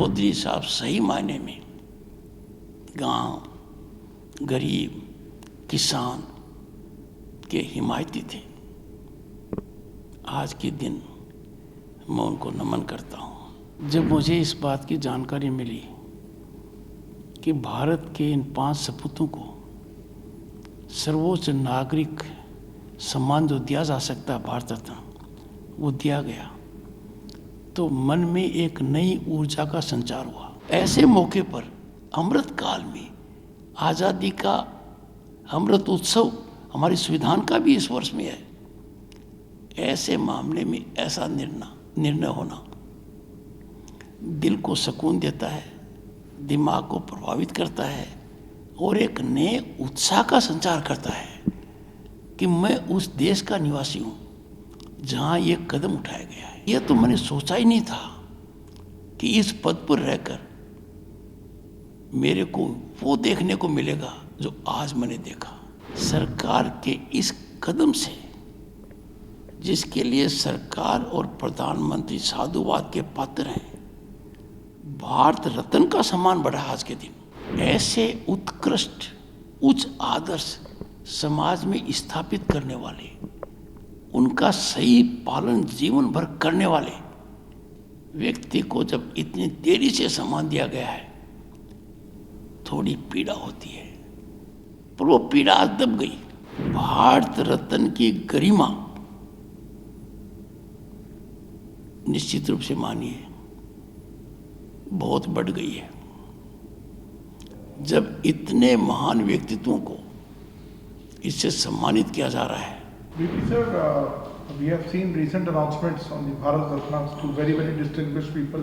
चौधरी साहब सही मायने में गांव, गरीब, किसान के हिमायती थे। आज के दिन मैं उनको नमन करता हूँ। जब मुझे इस बात की जानकारी मिली कि भारत के इन 5 सपूतों को सर्वोच्च नागरिक सम्मान जो दिया जा सकता है भारत रत्न, वो दिया गया, तो मन में एक नई ऊर्जा का संचार हुआ। ऐसे मौके पर अमृत काल में आज़ादी का अमृत उत्सव हमारे संविधान का भी इस वर्ष में है। ऐसे मामले में ऐसा निर्णय होना दिल को सुकून देता है, दिमाग को प्रभावित करता है और एक नए उत्साह का संचार करता है कि मैं उस देश का निवासी हूँ जहाँ ये कदम उठाया गया है। यह तो मैंने सोचा ही नहीं था कि इस पद पर रहकर मेरे को वो देखने को मिलेगा जो आज मैंने देखा। सरकार के इस कदम से, जिसके लिए सरकार और प्रधानमंत्री साधुवाद के पात्र हैं, भारत रत्न का सम्मान बढ़ा आज के दिन। ऐसे उत्कृष्ट उच्च आदर्श समाज में स्थापित करने वाले, उनका सही पालन जीवन भर करने वाले व्यक्ति को जब इतनी देरी से सम्मान दिया गया है, थोड़ी पीड़ा होती है, पर वो पीड़ा आज दब गई। भारत रत्न की गरिमा निश्चित रूप से मानिए बहुत बढ़ गई है जब इतने महान व्यक्तित्वों को इससे सम्मानित किया जा रहा है। VP sir, we have seen recent announcements on the Bharat Ratnas to very, very distinguished people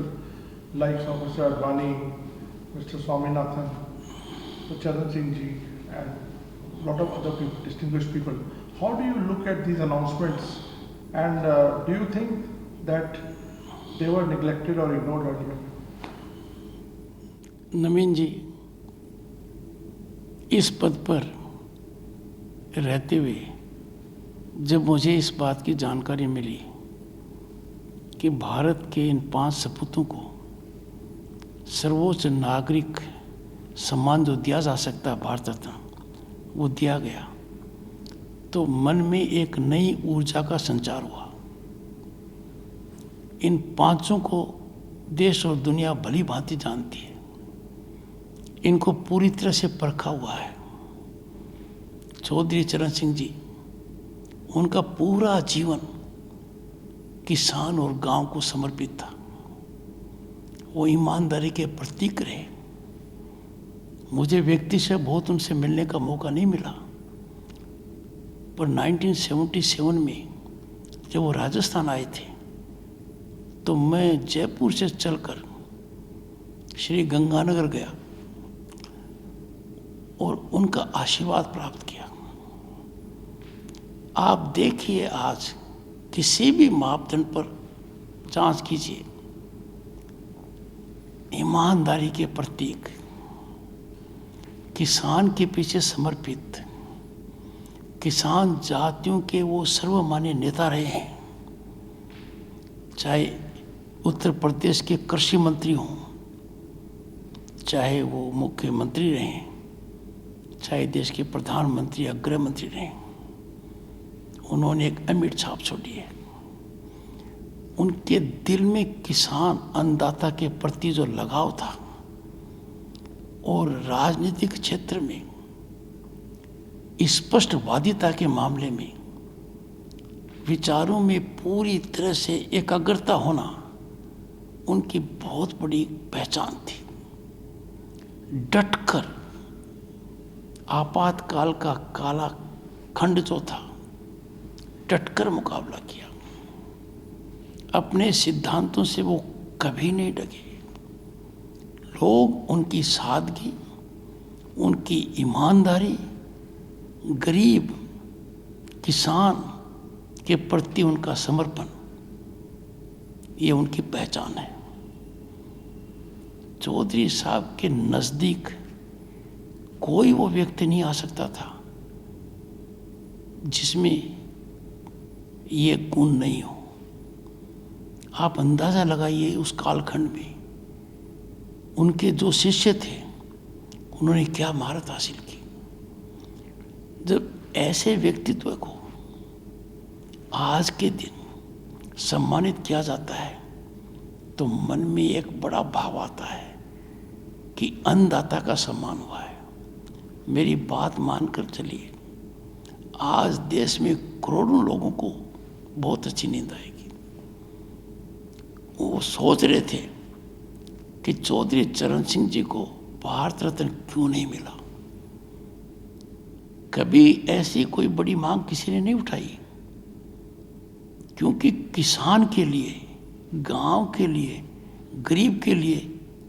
like Mr. Advani, Mr. Swaminathan, Mr. Charan Singh ji, and a lot of other people, distinguished people. How do you look at these announcements, and do you think that they were neglected or ignored earlier? नवीन जी, इस पद पर रहते हुए जब मुझे इस बात की जानकारी मिली कि भारत के इन 5 सपूतों को सर्वोच्च नागरिक सम्मान जो दिया जा सकता है भारत रत्न, वो दिया गया, तो मन में एक नई ऊर्जा का संचार हुआ। इन 5 को देश और दुनिया भली भांति जानती है, इनको पूरी तरह से परखा हुआ है। चौधरी चरण सिंह जी, उनका पूरा जीवन किसान और गांव को समर्पित था। वो ईमानदारी के प्रतीक रहे। मुझे व्यक्ति से बहुत उनसे मिलने का मौका नहीं मिला, पर 1977 में जब वो राजस्थान आए थे तो मैं जयपुर से चलकर श्री गंगानगर गया और उनका आशीर्वाद प्राप्त किया। आप देखिए, आज किसी भी मापदंड पर जांच कीजिए, ईमानदारी के प्रतीक, किसान के पीछे समर्पित, किसान जातियों के वो सर्वमान्य नेता रहे हैं। चाहे उत्तर प्रदेश के कृषि मंत्री हों, चाहे वो मुख्यमंत्री रहें, चाहे देश के प्रधानमंत्री या गृह मंत्री रहें, उन्होंने एक अमिट छाप छोड़ी है। उनके दिल में किसान अन्नदाता के प्रति जो लगाव था और राजनीतिक क्षेत्र में स्पष्टवादिता के मामले में विचारों में पूरी तरह से एकाग्रता होना उनकी बहुत बड़ी पहचान थी। डटकर आपातकाल का काला खंड जो था, डटकर मुकाबला किया। अपने सिद्धांतों से वो कभी नहीं डगे। लोग उनकी सादगी, उनकी ईमानदारी, गरीब किसान के प्रति उनका समर्पण, ये उनकी पहचान है। चौधरी साहब के नज़दीक कोई वो व्यक्ति नहीं आ सकता था जिसमें ये गुण नहीं हो। आप अंदाज़ा लगाइए उस कालखंड में उनके जो शिष्य थे उन्होंने क्या महारत हासिल की। जब ऐसे व्यक्तित्व को आज के दिन सम्मानित किया जाता है तो मन में एक बड़ा भाव आता है कि अन्नदाता का सम्मान हुआ है। मेरी बात मानकर चलिए, आज देश में करोड़ों लोगों को बहुत अच्छी नींद आएगी। वो सोच रहे थे कि चौधरी चरण सिंह जी को भारत रत्न क्यों नहीं मिला। कभी ऐसी कोई बड़ी मांग किसी ने नहीं उठाई, क्योंकि किसान के लिए, गांव के लिए, गरीब के लिए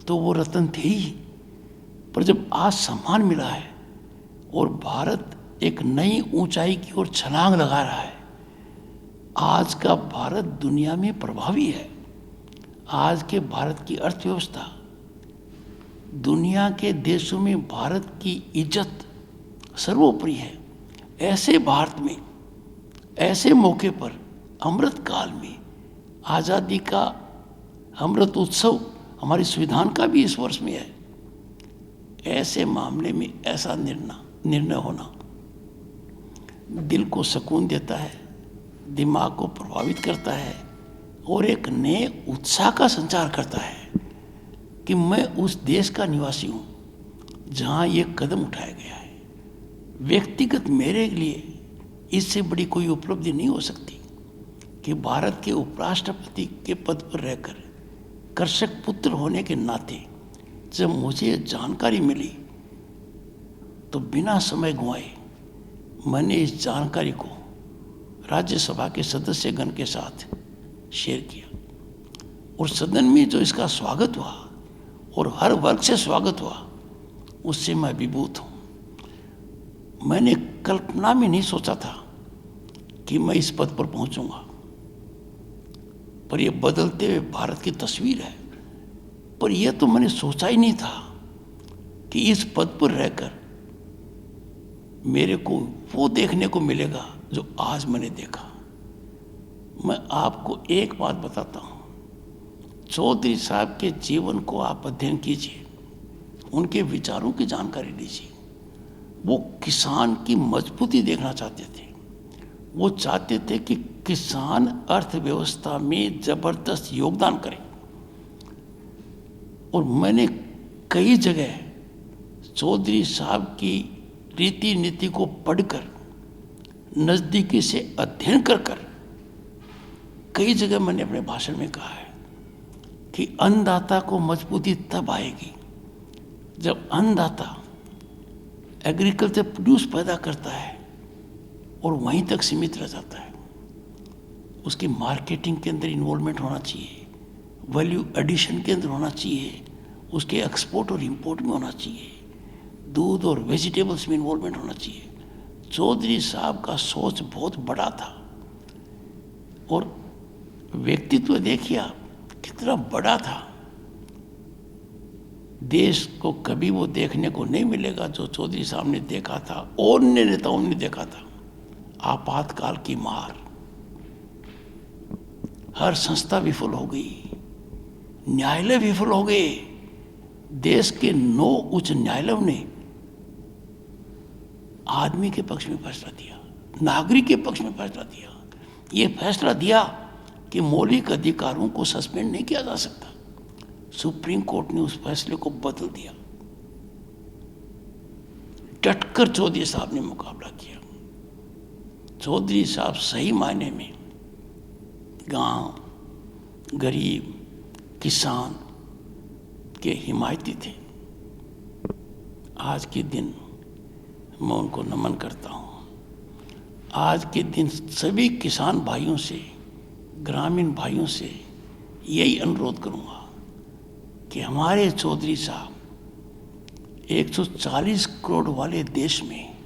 तो वो रत्न थे ही। पर जब आज सम्मान मिला है और भारत एक नई ऊंचाई की ओर छलांग लगा रहा है, आज का भारत दुनिया में प्रभावी है। आज के भारत की अर्थव्यवस्था दुनिया के देशों में भारत की इज्जत सर्वोपरि है। ऐसे भारत में, ऐसे मौके पर, अमृत काल में, आज़ादी का अमृत उत्सव हमारे संविधान का भी इस वर्ष में है। ऐसे मामले में ऐसा निर्णय होना दिल को सुकून देता है, दिमाग को प्रभावित करता है और एक नए उत्साह का संचार करता है कि मैं उस देश का निवासी हूँ जहाँ ये कदम उठाया गया है। व्यक्तिगत मेरे लिए इससे बड़ी कोई उपलब्धि नहीं हो सकती कि भारत के उपराष्ट्रपति के पद पर रहकर कृषक पुत्र होने के नाते जब मुझे जानकारी मिली तो बिना समय गंवाए मैंने इस जानकारी को राज्यसभा के सदस्यगण के साथ शेयर किया और सदन में जो इसका स्वागत हुआ और हर वर्ग से स्वागत हुआ, उससे मैं विभूत हूँ। मैंने कल्पना में नहीं सोचा था कि मैं इस पद पर पहुंचूंगा, पर यह बदलते हुए भारत की तस्वीर है। पर यह तो मैंने सोचा ही नहीं था कि इस पद पर रहकर मेरे को वो देखने को मिलेगा जो आज मैंने देखा। मैं आपको एक बात बताता हूँ, चौधरी साहब के जीवन को आप अध्ययन कीजिए, उनके विचारों की जानकारी लीजिए। वो किसान की मजबूती देखना चाहते थे। वो चाहते थे कि किसान अर्थव्यवस्था में जबरदस्त योगदान करें। और मैंने कई जगह चौधरी साहब की रीति नीति को पढ़कर, नज़दीकी से अध्ययन कर कई जगह मैंने अपने भाषण में कहा है कि अन्नदाता को मजबूती तब आएगी जब अन्नदाता एग्रीकल्चर प्रोड्यूस पैदा करता है और वहीं तक सीमित रह जाता है। उसकी मार्केटिंग के अंदर इन्वॉल्वमेंट होना चाहिए, वैल्यू एडिशन के अंदर होना चाहिए, उसके एक्सपोर्ट और इंपोर्ट में होना चाहिए, दूध और वेजिटेबल्स में इन्वॉल्वमेंट होना चाहिए। चौधरी साहब का सोच बहुत बड़ा था और व्यक्तित्व देखिए आप कितना बड़ा था। देश को कभी वो देखने को नहीं मिलेगा जो चौधरी साहब ने देखा था और अन्य नेताओं ने देखा था। आपातकाल की मार, हर संस्था विफल हो गई, न्यायालय विफल हो गए। देश के 9 उच्च न्यायालयों ने आदमी के पक्ष में फैसला दिया, नागरिक के पक्ष में फैसला दिया। ये फैसला दिया कि मौलिक अधिकारों को सस्पेंड नहीं किया जा सकता। सुप्रीम कोर्ट ने उस फैसले को बदल दिया। डटकर चौधरी साहब ने मुकाबला किया। चौधरी साहब सही मायने में गांव, गरीब, किसान के हिमायती थे। आज के दिन मैं उनको नमन करता हूँ। आज के दिन सभी किसान भाइयों से, ग्रामीण भाइयों से यही अनुरोध करूँगा कि हमारे चौधरी साहब 140 करोड़ वाले देश में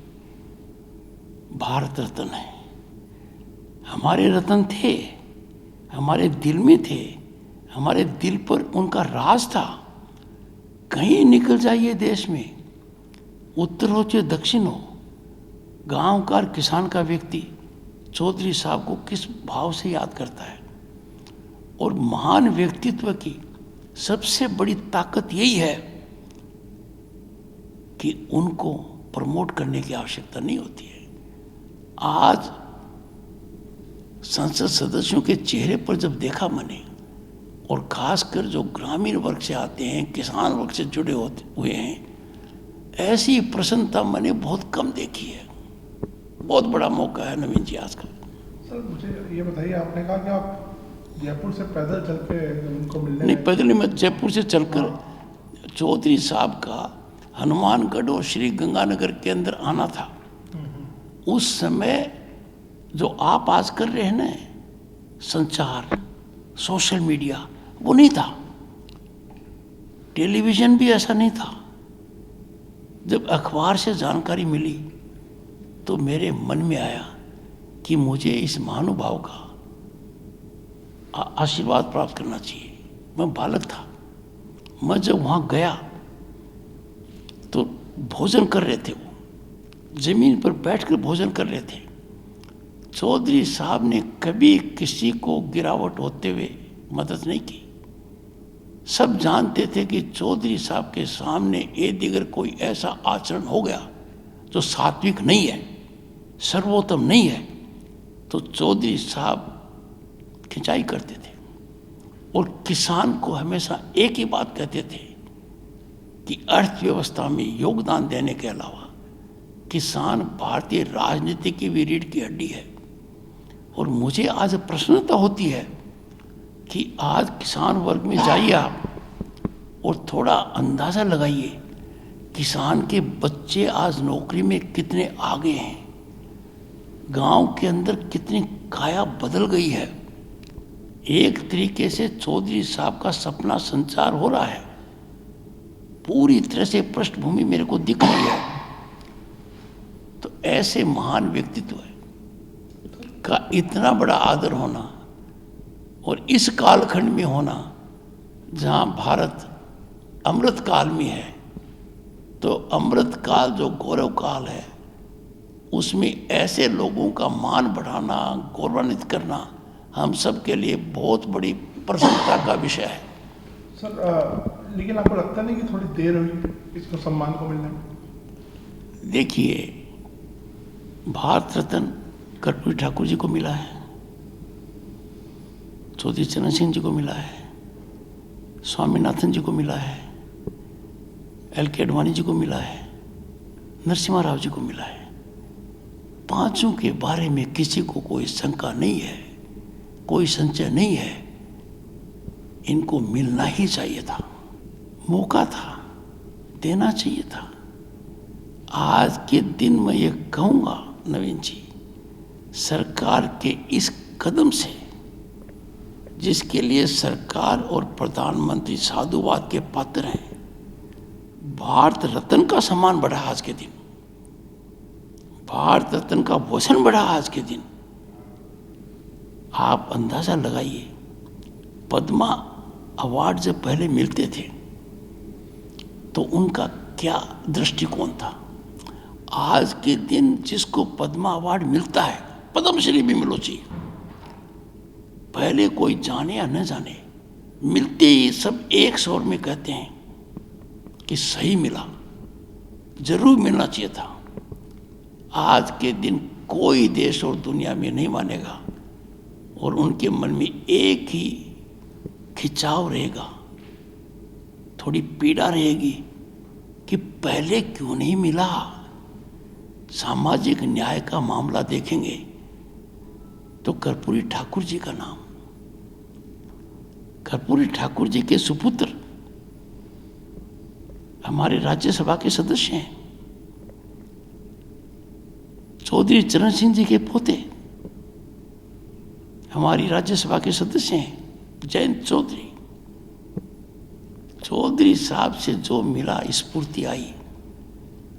भारत रत्न है। हमारे रत्न थे, हमारे दिल में थे, हमारे दिल पर उनका राज था। कहीं निकल जाइए देश में, उत्तर हो चाहे दक्षिण हो, गांव का किसान का व्यक्ति चौधरी साहब को किस भाव से याद करता है। और महान व्यक्तित्व की सबसे बड़ी ताकत यही है कि उनको प्रमोट करने की आवश्यकता नहीं होती है। आज संसद सदस्यों के चेहरे पर जब देखा मैंने, और खासकर जो ग्रामीण वर्ग से आते हैं, किसान वर्ग से जुड़े हुए हैं, ऐसी प्रसन्नता मैंने बहुत कम देखी है। बहुत बड़ा मौका है नवीन जी आज का। सर मुझे ये बताइए, आपने कहा कि आप जयपुर से पैदल चल के उनको मिलने नहीं, गए। पैदल नहीं, मैं जयपुर से चलकर चौधरी साहब का हनुमानगढ़ और श्री गंगानगर के अंदर आना था। उस समय जो आप आज कर रहे हैं ना, संचार, सोशल मीडिया, वो नहीं था। टेलीविज़न भी ऐसा नहीं था। जब अखबार से जानकारी मिली तो मेरे मन में आया कि मुझे इस महानुभाव का आशीर्वाद प्राप्त करना चाहिए। मैं बालक था। मैं जब वहाँ गया तो भोजन कर रहे थे, वो जमीन पर बैठकर भोजन कर रहे थे। चौधरी साहब ने कभी किसी को गिरावट होते हुए मदद नहीं की। सब जानते थे कि चौधरी साहब के सामने दिगर कोई ऐसा आचरण हो गया जो सात्विक नहीं है, सर्वोत्तम नहीं है, तो चौधरी साहब खिंचाई करते थे और किसान को हमेशा एक ही बात कहते थे कि अर्थव्यवस्था में योगदान देने के अलावा किसान भारतीय राजनीति की भी रीढ़ की हड्डी है। और मुझे आज प्रसन्नता होती है कि आज किसान वर्ग में जाइए आप और थोड़ा अंदाज़ा लगाइए, किसान के बच्चे आज नौकरी में कितने आगे हैं, गांव के अंदर कितनी काया बदल गई है। एक तरीके से चौधरी साहब का सपना संचार हो रहा है। पूरी तरह से पृष्ठभूमि मेरे को दिख रही है। तो ऐसे महान व्यक्तित्व का इतना बड़ा आदर होना और इस कालखंड में होना जहाँ भारत अमृत काल में है, तो अमृत काल जो गौरव काल है उसमें ऐसे लोगों का मान बढ़ाना, गौरवान्वित करना हम सब के लिए बहुत बड़ी प्रसन्नता का विषय है। सर लेकिन आपको लगता नहीं कि थोड़ी देर हुई इसको सम्मान को मिलने में? देखिए, भारत रत्न कर्पूरी ठाकुर जी को मिला है, चौधरी चरण सिंह जी को मिला है, स्वामीनाथन जी को मिला है, LK आडवाणी जी को मिला है, नरसिम्हा राव जी को मिला है। पांचों के बारे में किसी को कोई शंका नहीं है, कोई संशय नहीं है। इनको मिलना ही चाहिए था, मौका था, देना चाहिए था। आज के दिन मैं ये कहूँगा नवीन जी, सरकार के इस कदम से, जिसके लिए सरकार और प्रधानमंत्री साधुवाद के पात्र हैं, भारत रत्न का सम्मान बढ़ा आज के दिन, भारत रत्न का वचन बढ़ा आज के दिन। आप अंदाजा लगाइए, पद्मा अवार्ड जब पहले मिलते थे तो उनका क्या दृष्टिकोण था। आज के दिन जिसको पद्मा अवार्ड मिलता है, पद्मश्री भी मिलो चाहिए, पहले कोई जाने या न जाने, मिलते ही सब एक स्वर में कहते हैं कि सही मिला, जरूर मिलना चाहिए था। आज के दिन कोई देश और दुनिया में नहीं मानेगा और उनके मन में एक ही खिंचाव रहेगा, थोड़ी पीड़ा रहेगी कि पहले क्यों नहीं मिला। सामाजिक न्याय का मामला देखेंगे तो कर्पूरी ठाकुर जी का नाम, कर्पूरी ठाकुर जी के सुपुत्र हमारे राज्यसभा के सदस्य हैं, चौधरी चरण सिंह जी के पोते हमारी राज्यसभा के सदस्य हैं, जयंत चौधरी। चौधरी साहब से जो मिला, स्फूर्ति आई।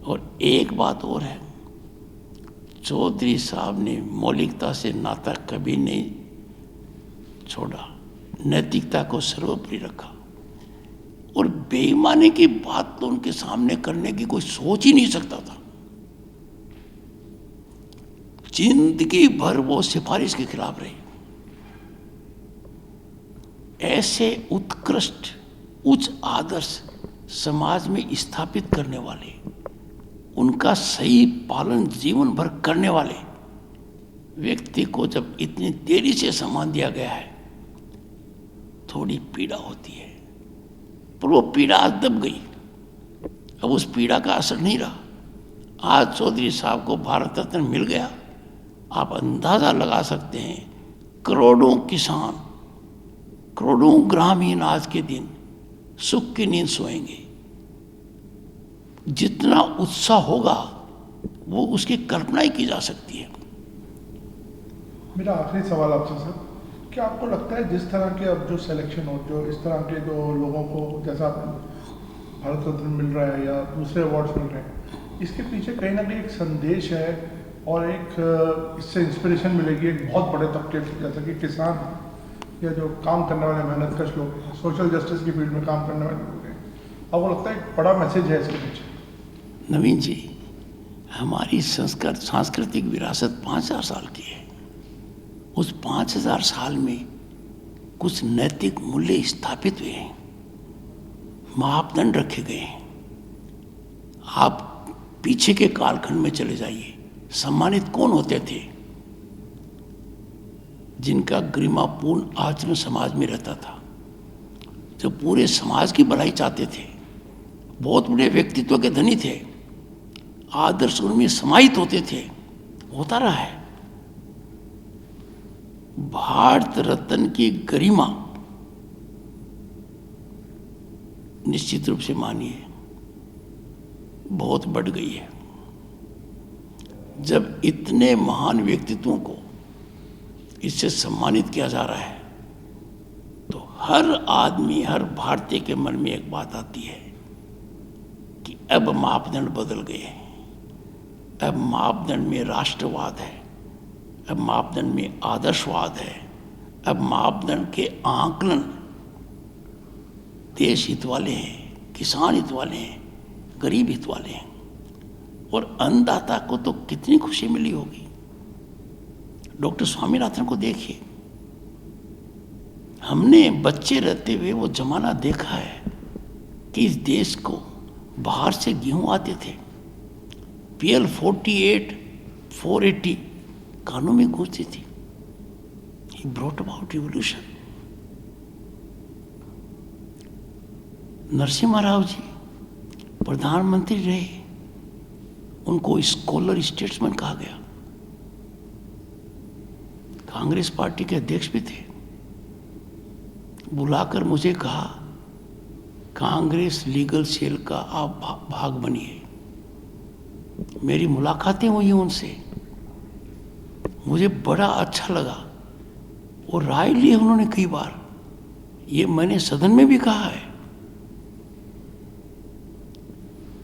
और एक बात और है, चौधरी साहब ने मौलिकता से नाता कभी नहीं छोड़ा, नैतिकता को सर्वोपरि रखा और बेईमानी की बात तो उनके सामने करने की कोई सोच ही नहीं सकता था। जिंदगी भर वो सिफारिश के खिलाफ रहे। ऐसे उत्कृष्ट उच्च आदर्श समाज में स्थापित करने वाले, उनका सही पालन जीवन भर करने वाले व्यक्ति को जब इतनी देरी से सम्मान दिया गया है, थोड़ी पीड़ा होती है। पर वो पीड़ा आज दब गई, अब उस पीड़ा का असर नहीं रहा। आज चौधरी साहब को भारत रत्न मिल गया, आप अंदाजा लगा सकते हैं करोड़ों किसान, करोड़ों ग्रामीण आज के दिन सुख की नींद सोएंगे। जितना उत्साह होगा वो उसकी कल्पना ही की जा सकती है। मेरा आखिरी सवाल आपसे सर, क्या आपको लगता है जिस तरह के अब जो सिलेक्शन हो, जो इस तरह के जो लोगों को जैसा भारत रत्न मिल रहा है या दूसरे अवार्ड्स मिल रहे हैं, इसके पीछे कहीं ना कहीं एक संदेश है और एक इससे इंस्पिरेशन मिलेगी एक बहुत बड़े तबके से, जैसा कि किसान या जो काम करने वाले मेहनत कश लोग, सोशल जस्टिस की फील्ड में काम करने वाले लोग हैं। आपको लगता है एक बड़ा मैसेज है इसके पीछे? नवीन जी, हमारी सांस्कृतिक विरासत 5000 साल की है। उस 5000 साल में कुछ नैतिक मूल्य स्थापित हुए हैं, मापदंड रखे गए हैं। आप पीछे के कालखंड में चले जाइए, सम्मानित कौन होते थे? जिनका गरिमापूर्ण आचरण समाज में रहता था, जो पूरे समाज की भलाई चाहते थे, बहुत बड़े व्यक्तित्व के धनी थे, आदर्श उनमें समाहित होते थे, होता रहा है। भारत रत्न की गरिमा निश्चित रूप से मानिए बहुत बढ़ गई है। जब इतने महान व्यक्तित्वों को इससे सम्मानित किया जा रहा है, तो हर आदमी, हर भारतीय के मन में एक बात आती है कि अब मापदंड बदल गए हैं। अब मापदंड में राष्ट्रवाद है, अब मापदंड में आदर्शवाद है, अब मापदंड के आंकलन देश हित वाले हैं, किसान हित वाले हैं, गरीब हित वाले हैं। और अन्नदाता को तो कितनी खुशी मिली होगी। डॉक्टर स्वामीनाथन को देखिए, हमने बच्चे रहते हुए वो जमाना देखा है कि इस देश को बाहर से गेहूं आते थे, PL 48, 480 कानों में घुसती थी। He brought about revolution। Narasimha Rao ji प्रधानमंत्री रहे, उनको स्कॉलर स्टेट्समैन कहा गया। कांग्रेस पार्टी के अध्यक्ष भी थे, बुलाकर मुझे कहा कांग्रेस लीगल सेल का आप भाग बनिए। मेरी मुलाकातें हुई उनसे, मुझे बड़ा अच्छा लगा और राय ली उन्होंने कई बार। ये मैंने सदन में भी कहा है।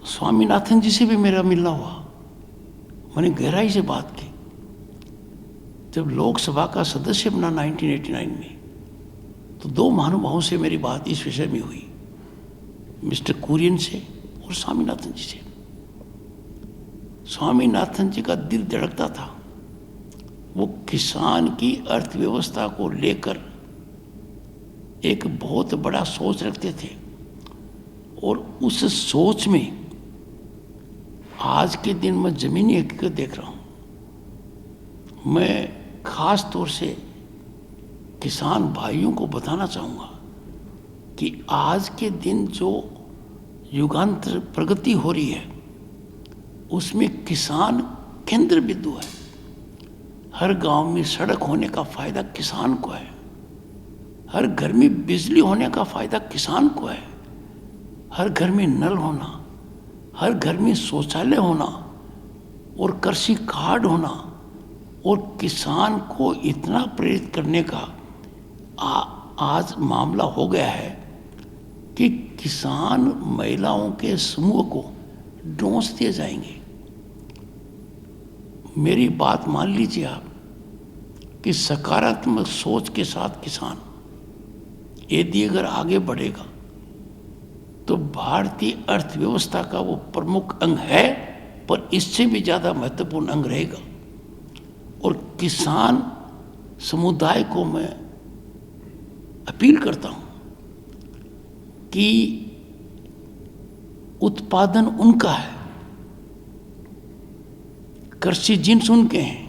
स्वामीनाथन जी से भी मेरा मिलना हुआ, मैंने गहराई से बात की। जब लोकसभा का सदस्य बना 1989 में, तो 2 महानुभावों से मेरी बात इस विषय में हुई, मिस्टर कुरियन से और स्वामीनाथन जी से। स्वामीनाथन जी का दिल धड़कता था। वो किसान की अर्थव्यवस्था को लेकर एक बहुत बड़ा सोच रखते थे, और उस सोच में आज के दिन मैं जमीनी हकीकत देख रहा हूं। मैं खास तौर से किसान भाइयों को बताना चाहूँगा कि आज के दिन जो युगांतर प्रगति हो रही है, उसमें किसान केंद्र बिंदु है। हर गांव में सड़क होने का फायदा किसान को है, हर घर में बिजली होने का फायदा किसान को है, हर घर में नल होना, हर घर में शौचालय होना और कृषि कार्ड होना, और किसान को इतना प्रेरित करने का आज मामला हो गया है कि किसान महिलाओं के समूह को डोंस दिए जाएंगे। मेरी बात मान लीजिए आप कि सकारात्मक सोच के साथ किसान यदि अगर आगे बढ़ेगा तो भारतीय अर्थव्यवस्था का वो प्रमुख अंग है, पर इससे भी ज़्यादा महत्वपूर्ण अंग रहेगा। और किसान समुदाय को मैं अपील करता हूँ कि उत्पादन उनका है, कृषि जिन्स उनके हैं,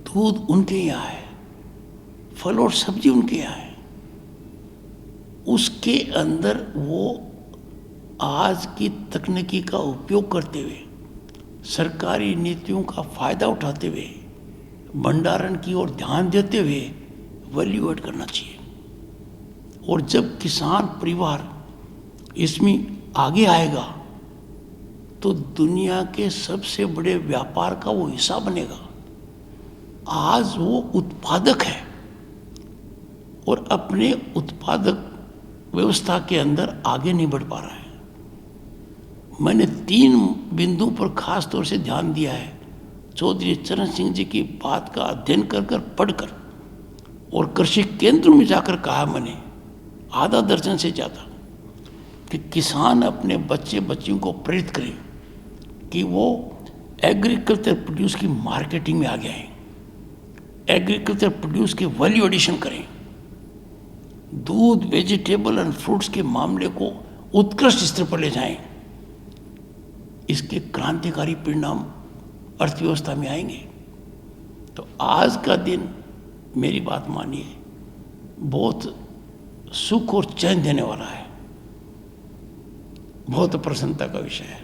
दूध उनके यहाँ है, फल और सब्जी उनके यहाँ है। उसके अंदर वो आज की तकनीकी का उपयोग करते हुए, सरकारी नीतियों का फायदा उठाते हुए, भंडारण की ओर ध्यान देते हुए वैल्यू ऐड करना चाहिए। और जब किसान परिवार इसमें आगे आएगा तो दुनिया के सबसे बड़े व्यापार का वो हिस्सा बनेगा। आज वो उत्पादक है और अपने उत्पादक व्यवस्था के अंदर आगे नहीं बढ़ पा रहा है। मैंने 3 बिंदुओं पर खास तौर से ध्यान दिया है। चौधरी चरण सिंह जी की बात का अध्ययन कर पढ़कर और कृषि केंद्रों में जाकर कहा मैंने, आधा दर्जन से ज़्यादा, कि किसान अपने बच्चे बच्चियों को प्रेरित करें कि वो एग्रीकल्चर प्रोड्यूस की मार्केटिंग में आगे आएं, एग्रीकल्चर प्रोड्यूस के वैल्यू एडिशन करें, दूध, वेजिटेबल एंड फ्रूट्स के मामले को उत्कृष्ट स्तर पर ले जाएं। इसके क्रांतिकारी परिणाम अर्थव्यवस्था में आएंगे। तो आज का दिन, मेरी बात मानिए, बहुत सुख और चैन देने वाला है, बहुत प्रसन्नता का विषय है।